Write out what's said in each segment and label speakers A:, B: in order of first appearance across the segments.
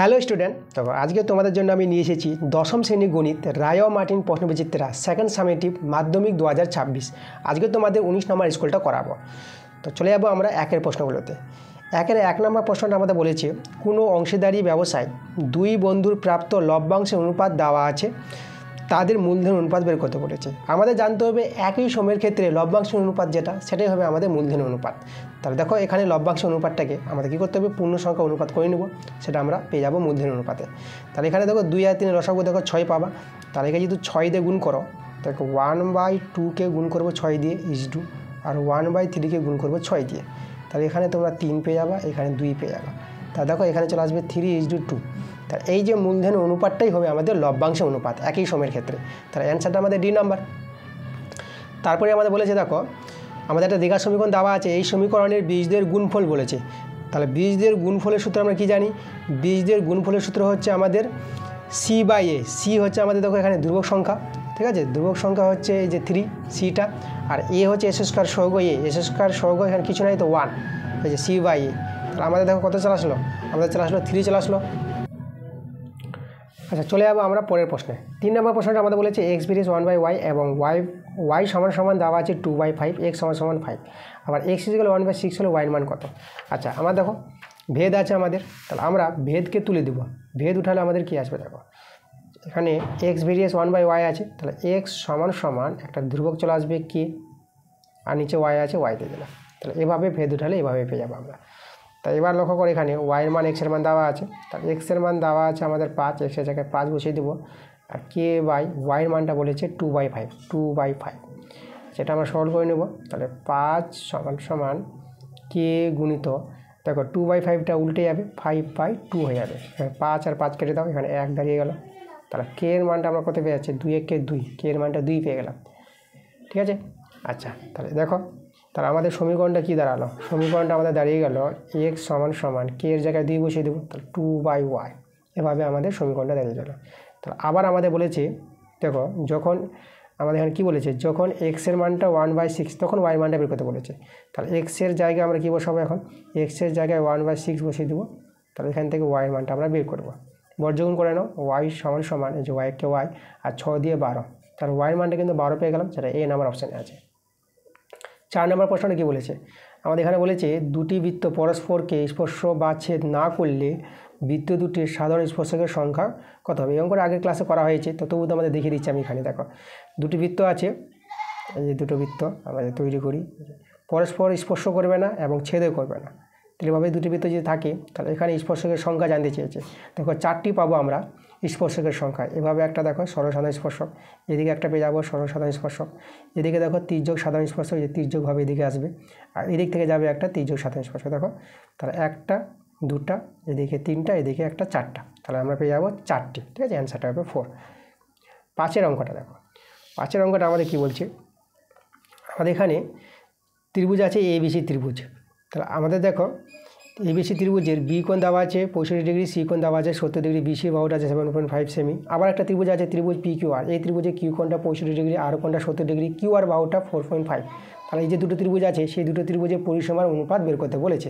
A: Hello student, তো আজকে তোমাদের জন্য আমি নিয়ে এসেছি দশম শ্রেণী গণিত রায় মার্টিন প্রশ্নবিচিত্রা সেকেন্ড সামেটিভ মাধ্যমিক 2026। আজকে তোমাদের 19 নম্বর স্কুলটা করাবো। তো চলে যাবো আমরা একের প্রশ্নগুলোতে। একের 1 নম্বর প্রশ্নটা আমাদের বলেছে কোনো অংশীদারি ব্যবসায় দুই বন্ধুর প্রাপ্ত লভ্যাংশের অনুপাত দেওয়া আছে, তাদের মূলধন অনুপাত বের করতে বলেছে। আমাদের জানতে হবে একই সময়ের ক্ষেত্রে লভ্যাংশ অনুপাত যেটা সেটাই হবে আমাদের মূলধন অনুপাত। তাহলে দেখো এখানে লভ্যাংশ অনুপাতটাকে আমাদের কী করতে হবে, পূর্ণ সংখ্যা অনুপাত করে নেব, সেটা আমরা পেয়ে যাবো মূলধন অনুপাতে। তাহলে এখানে দেখো 2 আর 3 রসাগু দেখো 6 পাবা। তাহলে এখানে যদি 6 দিয়ে গুণ করো, দেখো 1/2কে গুণ করবো 6 দিয়ে ইজডু, আর 1/3কে গুণ করবো 6 দিয়ে। তাহলে এখানে তোমরা 3 পেয়ে যাবা, এখানে 2 পেয়ে যাবা। তা দেখো এখানে চলে আসবে 3:2। তা এই যে মূলধন অনুপাতটাই হবে আমাদের লভ্যাংশ অনুপাত একই সময়ের ক্ষেত্রে। তাহলে অ্যান্সারটা আমাদের ডি নাম্বার। তারপরে আমাদের বলেছে দেখো আমাদের একটা দীঘা সমীকরণ দেওয়া আছে, এই সমীকরণের বীজদের গুণফল বলেছে। তাহলে বীজদের গুণফলের সূত্র আমরা কি জানি, বীজদের গুণফলের সূত্র হচ্ছে আমাদের C/A। সি হচ্ছে আমাদের দেখো এখানে ধ্রুবক সংখ্যা, ঠিক আছে, ধ্রুবক সংখ্যা হচ্ছে এই যে 3 সিটা, আর এ হচ্ছে S² সহগ এ, S² সহগ এখানে কিছু নাই তো 1, এই যে C/A। তাহলে আমাদের দেখো কত চলে আসলো, আমাদের চলে আসলো 3 চলে আসলো। আচ্ছা, চলে যাবো আমরা পরের প্রশ্নে। 3 নম্বর প্রশ্নটা আমাদের বলেছে x ভেরিয়েস 1/y এবং y সমান দেওয়া আছে 2/5, x সমান 5। আবার x = 1/6 হলে y এর মান কত। আচ্ছা, আমার দেখো ভেদ আছে আমাদের, তাহলে আমরা ভেদকে তুলে দেবো। ভেদ উঠালে আমাদের কি আসবে, দেখো এখানে x ভেরিয়েস 1/y আছে, তাহলে x সমান একটা ধ্রুবক চলে আসবে k, আর নিচে y আছে, y দিয়ে দিলাম। তাহলে এভাবে ভেদ উঠালে এভাবে পেয়ে যাবো আমরা। তাই এবার লক্ষ্য করে এখানে y এর মান x এর মান দেওয়া আছে, তাহলে x এর মান দেওয়া আছে আমাদের 5, x এর জায়গায় 5 বসিয়ে দেবো, আর y এর মানটা বলেছে 2/5, সেটা আমরা সরল করে নেব। তাহলে 5 সমান k গুণিত, দেখো 2/5টা উল্টে যাবে, 5/2 হয়ে যাবে। 5 আর 5 কেটে দাও, এখানে 1 দাঁড়িয়ে গেল। তাহলে k এর মানটা আমরা কত পেয়ে যাচ্ছি, 2 × 2, k এর মানটা 2 পেয়ে গেলাম, ঠিক আছে। আচ্ছা, তাহলে দেখো তাহলে আমাদের সমীকরণটা কী দাঁড়ালো, সমীকরণটা আমাদের দাঁড়িয়ে গেল x সমান k এর জায়গায় 2 বসিয়ে দেবো, তাহলে 2/y, এভাবে আমাদের সমীকরণটা দাঁড়িয়ে গেল। তাহলে আবার আমাদের বলেছে দেখো যখন আমাদের এখানে কী বলেছে, যখন x এর মানটা 1/6 তখন y মানটা বের করতে বলেছে। তাহলে x এর জায়গায় আমরা কী বসাবো, এখন x এর জায়গায় 1/6 বসিয়ে দেবো। তাহলে এখান থেকে y এর মানটা আমরা বের করবো। বর্গমূল করে নাও, y সমান এই যে y কে y আর 6 দিয়ে 12, তাহলে y এর মানটা কিন্তু 12 পেয়ে গেলাম, সেটা এ নাম্বার অপশানে আছে। 4 নম্বর প্রশ্নটা কী বলেছে, আমাদের এখানে বলেছে দুটি বৃত্ত পরস্পরকে স্পর্শ বা ছেদ না করলে বৃত্ত দুটির সাধারণ স্পর্শকের সংখ্যা কত হবে। এরকম করে আগের ক্লাসে করা হয়েছে, তো তবু তো আমাদের দেখিয়ে দিচ্ছি আমি এখানে। দেখো দুটি বৃত্ত আছে, এই যে দুটো বৃত্ত আমাদের তৈরি করি, পরস্পর স্পর্শ করবে না এবং ছেদও করবে না। তাহলে এভাবে দুটি বৃত্ত যদি থাকে, তাহলে এখানে স্পর্শকের সংখ্যা জানতে চেয়েছে। দেখো 4টি পাবো আমরা স্পর্শকের সংখ্যা। এভাবে একটা দেখো সরলসাধারণ স্পর্শক, এদিকে একটা পেয়ে যাবো সরলসাধারণ স্পর্শক, এদিকে দেখো তির্যক সাধারণ স্পর্শক, যে তির্যকভাবে এদিকে আসবে, আর এদিক থেকে যাবে একটা তির্যক সাধারণ স্পর্শক। দেখো তাহলে 1টা 2টা, এদিকে 3টা, এদিকে একটা 4টা, তাহলে আমরা পেয়ে যাবো 4টি, ঠিক আছে। অ্যান্সারটা হবে 4। 5 অঙ্কটা দেখো, 5 অঙ্কটা আমাদের কী বলছে, আমাদের এখানে ত্রিভুজ আছে ABC ত্রিভুজ। তাহলে আমাদের দেখো ABC ত্রিভুজের বি কোণ দেওয়া আছে 65 ডিগ্রি, সি কোণ দেওয়া আছে 70 ডিগ্রি, বিসি বাহুটা আছে 7.5 সেমি। আবার একটা ত্রিভুজ আছে ত্রিভুজ PQR, এই ত্রিভুজে কিউ কোণটা 65 ডিগ্রি, আর কোণটা 70 ডিগ্রি, QR বাহুটা 4.5। তাহলে এই যে দুটো ত্রিভুজ আছে, সেই দুটো ত্রিভুজের পরিসীমার অনুপাত বের করতে বলেছে।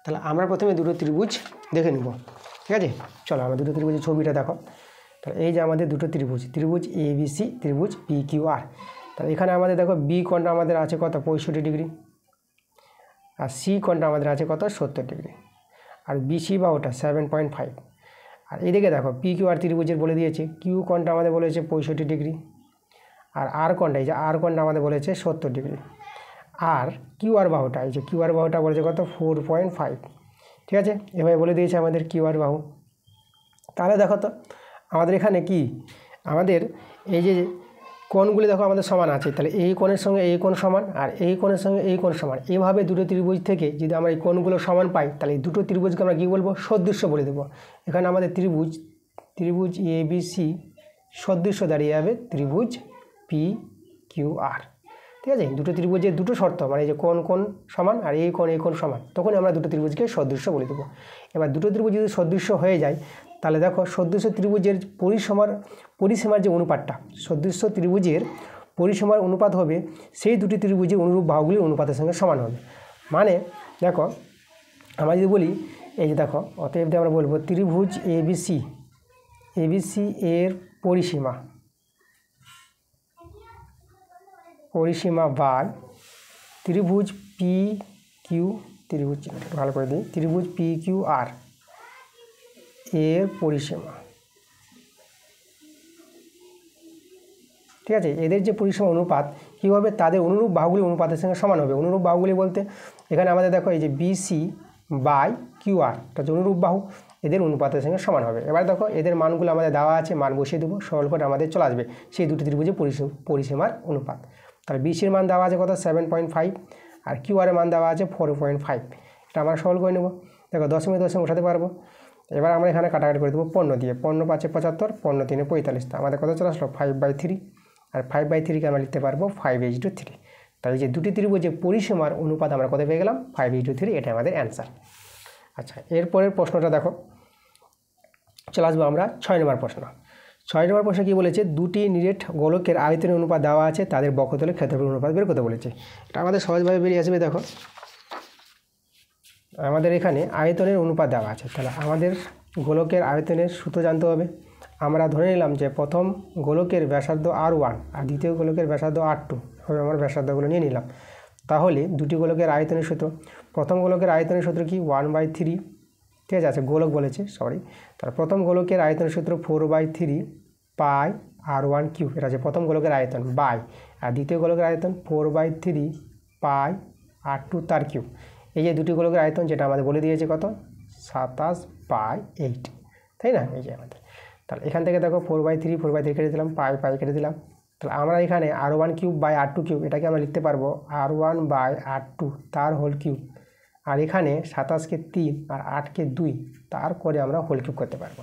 A: তাহলে আমরা প্রথমে দুটো ত্রিভুজ দেখে নিব, ঠিক আছে। চলো আমরা দুটো ত্রিভুজের ছবিটা দেখো। তাহলে এই যে আমাদের দুটো ত্রিভুজ, ত্রিভুজ ABC, ত্রিভুজ PQR। তাহলে এখানে আমাদের দেখো বি কোণটা আমাদের আছে কত 65 ডিগ্রি, আর সি কোণটা আমাদের আছে কত 70 ডিগ্রি, আর বিসি বাহুটা 7.5। আর এদিকে দেখো PQR ত্রিভুজের বলে দিয়েছে কিউ কোণটা আমাদের বলেছে 65 ডিগ্রি, আর আর কোণটা, এই যে আর কোণটা আমাদের বলেছে 70 ডিগ্রি, আর QR বাহুটা, এই যে QR বাহুটা বলেছে কত 4.5, ঠিক আছে। এভাবে বলে দিয়েছে আমাদের QR বাহু। তাহলে দেখো তো আমাদের এখানে কি, আমাদের এই যে কোণগুলি দেখো আমাদের সমান আছে, তাহলে এই কোণের সঙ্গে এই কোণ সমান, আর এই কোণের সঙ্গে এই কোণ সমান। এভাবে দুটো ত্রিভুজ থেকে যদি আমরা এই কোণগুলো সমান পাই, তাহলে এই দুটো ত্রিভুজকে আমরা কী বলবো, সদৃশ্য বলে দেবো। এখানে আমাদের ত্রিভুজ ABC সদৃশ্য দাঁড়িয়ে যাবে ত্রিভুজ PQR, ঠিক আছে। দুটো ত্রিভুজের দুটো শর্ত, মানে এই যে কোণ সমান আর এই কোণ সমান, তখন আমরা দুটো ত্রিভুজকে সদৃশ্য বলে দেবো। এবার দুটো ত্রিভুজ যদি সদৃশ্য হয়ে যায়, তাহলে দেখো সদৃশ্য ত্রিভুজের পরিসীমার যে অনুপাতটা, সদৃশ্য ত্রিভুজের পরিসীমার অনুপাত হবে সেই দুটি ত্রিভুজের অনুরূপ বাহুগুলির অনুপাতের সঙ্গে সমান হবে। মানে দেখো আমরা যদি বলি এই যে দেখো, অতএব আমরা বলবো ত্রিভুজ এবিসি এর পরিসীমা বাই ত্রিভুজ পি কিউ, ত্রিভুজ ভালো করে দিই, ত্রিভুজ পি কিউ আর এর পরিসীমা। ঠিক আছে, এদের যে পরিসীমা অনুপাত কী হবে, তাদের অনুরূপ বাহুগুলি অনুপাতের সঙ্গে সমান হবে। অনুরূপ বাহুগুলি বলতে এখানে আমাদের দেখো এই যে বিসি বাই কিউ আর, এটা হচ্ছে অনুরূপ বাহু, এদের অনুপাতের সঙ্গে সমান হবে। এবার দেখো এদের মানগুলো আমাদের দেওয়া আছে, মান বসিয়ে দেবো, সরল করে আমাদের চলে আসবে সেই দুটি ত্রিভুজের পরিসীমার অনুপাত। তাহলে বিসির মান দেওয়া আছে কত 7.5, আর কিউ আরের মান দেওয়া আছে 4.5। এটা আমরা সরল করে নেব। দেখো দশমিক উঠাতে পারবো। এবার আমরা এখানে কাটাকাটি করে দেবো 15 দিয়ে, 15 × 5 = 75, 15 × 3 = 45। তো আমাদের কত চলে আসলো 5/3, আর 5/3কে আমরা লিখতে পারবো 5:3। তাই যে দুটি ত্রিভুজের পরিসীমার অনুপাত আমরা কত পেয়ে গেলাম 5:3, এটা আমাদের অ্যান্সার। আচ্ছা, এরপরের প্রশ্নটা দেখো, চলে আসবো আমরা 6 নম্বর প্রশ্ন। 6 নম্বর প্রশ্ন কী বলেছে, দুটি নিরেট গোলকের আয়তনের অনুপাত দেওয়া আছে, তাদের বক্ষতলের ক্ষেত্রফল অনুপাত বের করতে বলেছে। এটা আমাদের সহজভাবে বেরিয়ে আসবে। দেখো আমাদের এখানে আয়তনের অনুপাত দেওয়া আছে, তাহলে আমাদের গোলকের আয়তনের সূত্র জানতে হবে। আমরা ধরে নিলাম যে প্রথম গোলকের ব্যাসার্ধ R1 আর দ্বিতীয় গোলকের ব্যাসার্ধ R2, হবে আমরা ব্যাসার্ধগুলো নিয়ে নিলাম। তাহলে দুটি গোলকের আয়তনের সূত্র, প্রথম গোলকের আয়তনের সূত্র কি 1/3, ঠিক আছে, গোলক বলেছে সরি। তার প্রথম গোলকের আয়তনের সূত্র 4/3 পাই R1³ এটা হচ্ছে প্রথম গোলকের আয়তন, বাই আর দ্বিতীয় গোলকের আয়তন 4/3 পাই R2 তার কিউব। এই যে দুটি গোলকের আয়তন যেটা আমাদের বলে দিয়েছে কত 27/8, তাই না? এই যে আমাদের, তাহলে এখান থেকে দেখো 4/3 কেটে দিলাম, পাই কেটে দিলাম। তাহলে আমরা এখানে R1³ বাই R2³ এটাকে আমরা লিখতে পারবো R1/R2 তার হোল কিউব, আর এখানে 27কে 3 আর 8কে 2 তার করে আমরা হোল কিউব করতে পারবো।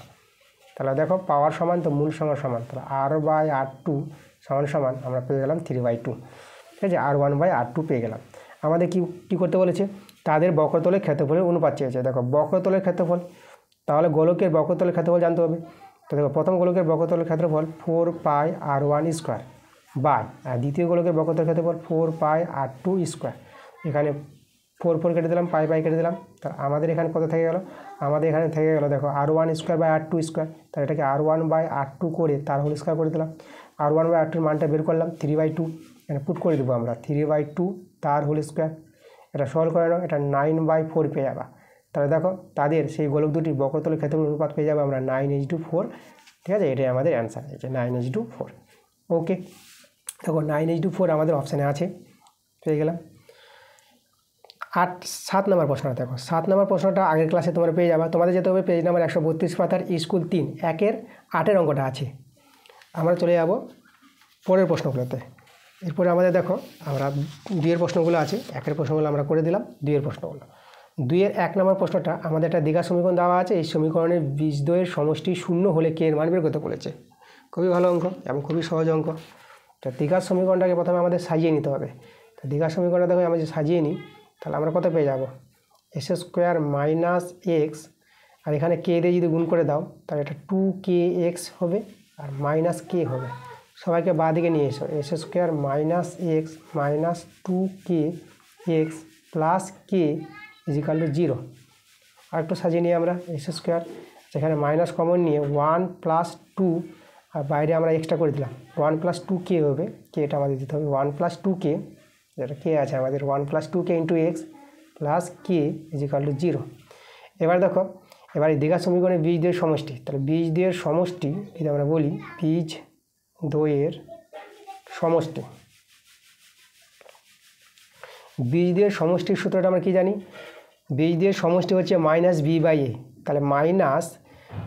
A: তাহলে দেখো পাওয়ার সমান তো মূল সংখ্যা সমান, তাহলে R/R2 সমান আমরা পেয়ে গেলাম 3/2, ঠিক আছে, R1/R2 পেয়ে গেলাম। আমাদের কি করতে বলেছে, তাদের বক্রতলের ক্ষেত্রফলের অনুপাত চেয়েছে। দেখো বক্রতলের ক্ষেত্রফল, তাহলে গোলকের বক্রতলের ক্ষেত্রফল জানতে হবে। তো দেখো প্রথম গোলকের বক্রতলের ক্ষেত্রফল 4 πr1² বাই, আর দ্বিতীয় গোলকের বক্রতলের ক্ষেত্রফল 4 πr2²। এখানে 4 কেটে দিলাম, পাই কেটে দিলাম। তাহলে আমাদের এখানে কত থেকে গেল, আমাদের এখানে থেকে গেল দেখো R1² বাই R2²। তাহলে এটাকে R1/R2 করে তার হোল স্কোয়ার করে দিলাম। R1/R2 মানটা বের করলাম 3/2, এখানে পুট করে দেবো আমরা 3/2 তার হোল স্কোয়ার। এটা সলভ করে নাও, এটা 9/4 পেয়ে যাবা। তাহলে দেখো তাদের সেই গোলক দুটি বক্রতলের ক্ষেত্রফল অনুপাত পেয়ে যাবে আমরা 9:4, ঠিক আছে, এটাই আমাদের অ্যান্সার, এই যে 9:4। ওকে, দেখো 9:4 আমাদের অপশানে আছে, পেয়ে গেলাম। 7 নম্বর প্রশ্নটা দেখো, 7 নম্বর প্রশ্নটা আগের ক্লাসে তোমরা পেয়ে যাবে। তোমাদের যেতে হবে পেজ নাম্বার 132 পাতার স্কুল 3 1-এর 8-এর অঙ্কটা আছে। আমরা চলে যাব পরের প্রশ্নগুলোতে। এরপরে আমাদের দেখো আমরা 2-এর প্রশ্নগুলো আছে, 1-এর প্রশ্নগুলো আমরা করে দিলাম, 2-এর প্রশ্নগুলো। 2-এর 1 নম্বর প্রশ্নটা আমাদের একটা দ্বিঘাত সমীকরণ দেওয়া আছে, এই সমীকরণের বীজদ্বয়ের সমষ্টি 0 হলে কে এর মান বের করতে বলেছে। খুবই ভালো অঙ্ক এবং খুবই সহজ অঙ্ক। তো দ্বিঘাত সমীকরণটাকে প্রথমে আমাদের সাজিয়ে নিতে হবে। তো দ্বিঘাত সমীকরণটা দেখো আমি যে সাজিয়ে নিই, তাহলে আমরা কত পেয়ে যাব s² - x, আর এখানে কে দিয়ে যদি গুণ করে দাও তাহলে এটা 2kx হবে আর - k হবে। সবাইকে বাঁ দিকে নিয়ে এসো, s² - x - 2kx + k = 0। আর একটু সাজিয়ে নিই আমরা s², সেখানে মাইনাস কমন নিয়ে 1 + 2, আর বাইরে আমরা এক্সট্রা করে দিলাম 1 + 2k হবে, কেটা আমাদের দিতে হবে 1 + 2k, যেটা কে আছে আমাদের 1 + 2k × x + k = 0। এবার দেখো, এবার এই দ্বিঘাত সমীকরণের বীজদ্বয়ের সমষ্টি, তাহলে বীজদ্বয়ের সমষ্টি যদি আমরা বলি বীজদ্বয়ের সমষ্টি, বীজদ্বয়ের সমষ্টির সূত্রটা আমরা কি জানি, বীজদ্বয়ের সমষ্টি হচ্ছে -b/a। তাহলে মাইনাস,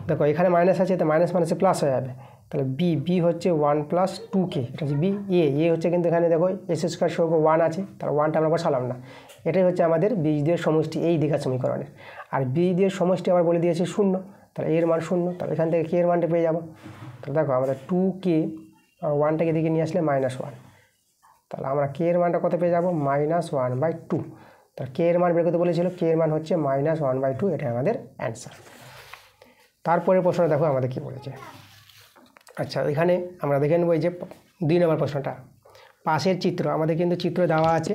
A: দেখো এখানে মাইনাস আছে, তো মাইনাস মাইনাসে প্লাস হয়ে যাবে। তাহলে বি হচ্ছে 1 + 2k, এটা হচ্ছে বি। এ হচ্ছে কিন্তু এখানে দেখো s² সহ 1 আছে, তাহলে 1টা আমরা বসালাম না। এটাই হচ্ছে আমাদের বীজদ্বয়ের সমষ্টি এই দ্বিঘাত সমীকরণের। আর বীজদ্বয়ের সমষ্টি আবার বলে দিয়েছে 0, তাহলে এর মান 0, তাহলে এখান থেকে কে এর মানটা পেয়ে যাবো। তাহলে দেখো আমাদের 2k আর 1টাকে দিকে নিয়ে আসলে -1, তাহলে আমরা কে এর মানটা কত পেয়ে যাবো -1/2। তাহলে কে এর মান বের করতে বলেছিল, কে এর মান হচ্ছে -1/2, এটাই আমাদের অ্যান্সার। তারপরে প্রশ্নটা দেখো আমাদের কি বলেছে। আচ্ছা, এখানে আমরা দেখে নেব এই যে 2 নম্বর প্রশ্নটা, পাশের চিত্র, আমাদের কিন্তু চিত্র দেওয়া আছে,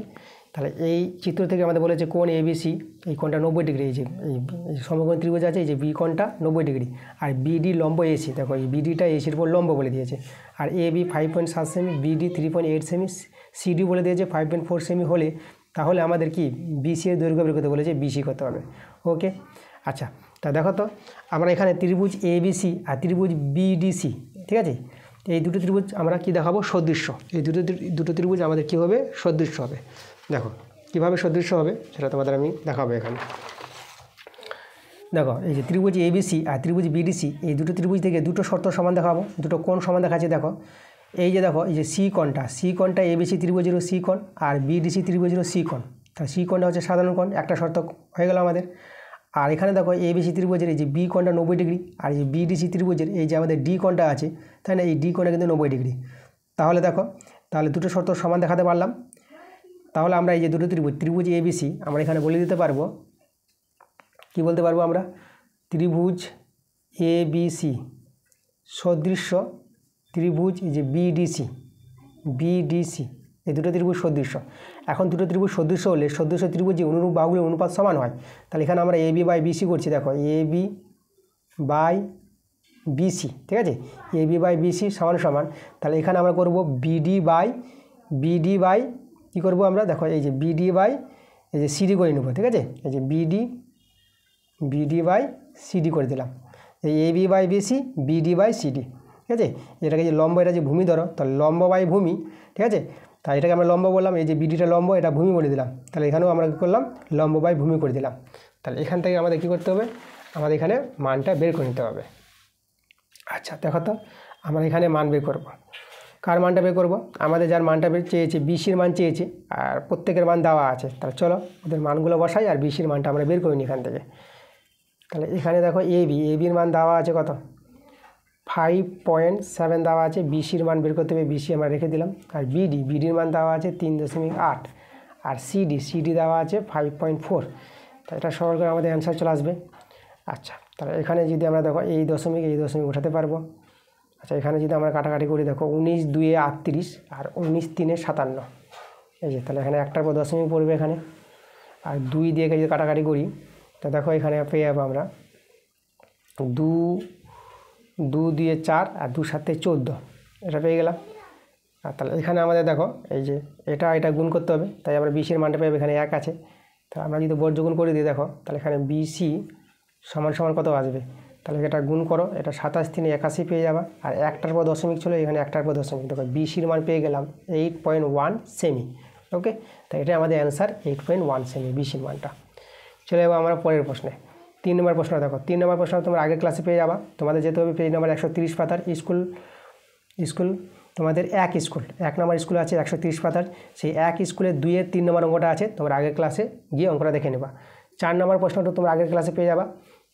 A: তাহলে এই চিত্র থেকে আমাদের বলেছে কোণ এবিসি, এই কোণটা 90 ডিগ্রি, এই যে এই সমকোণ ত্রিভুজ আছে, এই যে বি কোণটা 90 ডিগ্রি, আর বিডি লম্ব এসি, দেখো এই বিডিটা এসির উপর লম্ব বলে দিয়েছে, আর এ বি 5.7 সেমি, বিডি 3.8 সেমি, সিডি বলে দিয়েছে 5.4 সেমি হলে তাহলে আমাদের কি বিসি এর দৈর্ঘ্য বের করতে বলেছে, বিসি করতে হবে। ওকে, আচ্ছা তা দেখো তো আমরা এখানে ত্রিভুজ এবিসি আর ত্রিভুজ বিডিসি, ঠিক আছে, এই দুটো ত্রিভুজ আমরা কি দেখাবো, সদৃশ্য। এই দুটো ত্রিভুজ আমাদের কী হবে, সদৃশ্য হবে। দেখো কীভাবে সদৃশ্য হবে সেটা তোমাদের আমি দেখাবো এখানে। দেখো এই যে ত্রিভুজ এবিসি আর ত্রিভুজ বিডিসি, এই দুটো ত্রিভুজ থেকে দুটো শর্ত সমান দেখাবো, দুটো কোণ সমান দেখাচ্ছে। দেখো এই যে দেখো এই যে সি কোণটা এবিসি ত্রিভুজেরও সি কোণ আর বিডিসি ত্রিভুজেরও সি কোণ, তাহলে সি কোণটা হচ্ছে সাধারণ কোণ, একটা শর্ত হয়ে গেল আমাদের। আর এখানে দেখো এবিসি ত্রিভুজের এই যে বি কোণটা 90 ডিগ্রি, আর এই বিডিসি ত্রিভুজের এই যে আমাদের ডি কোণটা আছে, তাই না, এই ডি কোণটা কিন্তু 90 ডিগ্রি। তাহলে দেখো তাহলে দুটো শর্ত সমান দেখাতে পারলাম। তাহলে আমরা এই যে দুটো ত্রিভুজ এবিসি আমরা এখানে বলে দিতে পারবো, কি বলতে পারবো আমরা, ত্রিভুজ এবিসি সদৃশ্য ত্রিভুজ এই যে বিডিসি এই দুটো ত্রিভুজ সদৃশ্য। এখন দুটো ত্রিভুজ সদৃশ্য হলে সদৃশ্য ত্রিভুজ যে অনুরূপ বাহুগুলোর অনুপাত সমান হয়, তাহলে এখানে আমরা এবি বাই বিসি করছি। দেখো এবি বাই বিসি, ঠিক আছে, এবি বাই বিসি সমান সমান, তাহলে এখানে আমরা করব বিডি বাই কী করবো আমরা, দেখো এই যে বিডি বাই এই যে সিডি করে নেবো, ঠিক আছে, এই যে বিডি বাই সিডি করে দিলাম, এই AB by BC BD by CD, ঠিক আছে। এটাকে যে লম্ব, এটা যে ভূমি ধরো, তাহলে লম্ব বাই ভূমি, ঠিক আছে, তাই এটাকে আমরা লম্ব বললাম, এই যে বিডিটা লম্ব, এটা ভূমি বলে দিলাম, তাহলে এখানেও আমরা কী করলাম, লম্ব বাই ভূমি করে দিলাম। তাহলে এখান থেকে আমাদের কী করতে হবে, আমাদের এখানে মানটা বের করে নিতে হবে। আচ্ছা দেখো তো আমরা এখানে মান বের করব, কার মানটা বের করব, আমাদের যার মানটা বের চেয়েছে, বিসির মান চেয়েছে, আর প্রত্যেকের মান দেওয়া আছে। তাহলে চলো ওদের মানগুলো বসাই আর বিসির মানটা আমরা বের করে নিই এখান থেকে। তাহলে এখানে দেখো এবির মান দেওয়া আছে কত, 5.7 দেওয়া আছে, বিসির মান বের করতে হবে, বিসি আমরা রেখে দিলাম। আর বিডির মান দেওয়া আছে 3.8, আর সিডি দেওয়া আছে 5.4। তা এটা সরল করে আমাদের অ্যান্সার চলে আসবে। আচ্ছা তাহলে এখানে যদি আমরা দেখো এই দশমিক উঠাতে পারবো। আচ্ছা এখানে যদি আমরা কাটাকাটি করি, দেখো 19 2 38 আর 19 3 57, এই যে তাহলে এখানে একটার পর দশমিক পড়বে এখানে, আর 2 দিয়ে যদি কাটাকাটি করি তো দেখো এখানে পেয়ে যাবো আমরা 2 দিয়ে 4 আর 2 7 14, এটা পেয়ে গেলাম। আর তাহলে এখানে আমাদের দেখো এই যে এটা গুণ করতে হবে, তাই আমরা বিসির মানটা পেয়ে এখানে 1 আছে। তাহলে আমরা যদি বর্গগুণ করে দিই, দেখো তাহলে এখানে বিসি সমান কত আসবে, তাহলে এটা গুণ করো, এটা 27 3 81 পেয়ে যাবা, আর একটার পর দশমিক ছিল, এখানে একটার পর দশমিক, দেখো বিসির মান পেয়ে গেলাম 8.1 সেমি। ওকে, তাই এটা আমাদের অ্যান্সার 8.1 সেমি বিসির মানটা। চলে যাবো আমরা পরের প্রশ্নে। 3 নম্বর প্রশ্ন দেখো, 3 নম্বর প্রশ্ন তোমরা আগের ক্লাসে পেয়ে যাবা, তোমাদের যেতে হবে পেজ নম্বর 130 পাতার স্কুল তোমাদের এক নম্বর স্কুল আছে 130 পাতার, সেই এক স্কুলের 2 এর 3 নম্বর অঙ্কটা আছে, তোমরা আগের ক্লাসে গিয়ে অঙ্কটা দেখে নেবা। 4 নম্বর প্রশ্নটা তোমরা আগের ক্লাসে পেয়ে যাবা,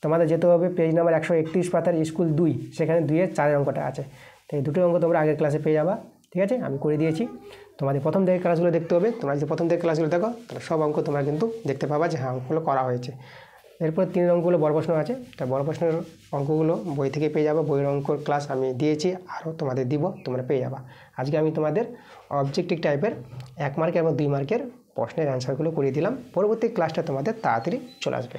A: তোমাদের যেতে হবে পেজ নম্বর 131 পাতার স্কুল 2, সেখানে 2 এর 4 অঙ্কটা আছে। তো এই দুটো অঙ্ক তোমরা আগের ক্লাসে পেয়ে যাবা, ঠিক আছে, আমি করে দিয়েছি। তোমাদের প্রথম থেকে ক্লাসগুলো দেখতে হবে, তোমরা যদি প্রথম থেকে ক্লাসগুলো দেখো তাহলে সব অঙ্ক তোমরা কিন্তু দেখতে পাবা যে হ্যাঁ অঙ্কগুলো করা হয়েছে। এরপর 3 অঙ্কগুলো বড় প্রশ্ন আছে, তাই বড় প্রশ্নের অঙ্কগুলো বই থেকে পেয়ে যাবো, বইয়ের অঙ্কর ক্লাস আমি দিয়েছি, আরও তোমাদের দিব, তোমরা পেয়ে যাবা। আজকে আমি তোমাদের অবজেক্টিভ টাইপের 1 মার্কের এবং 2 মার্কের প্রশ্নের অ্যান্সারগুলো করিয়ে দিলাম, পরবর্তী ক্লাসটা তোমাদের তাড়াতাড়ি চলে আসবে।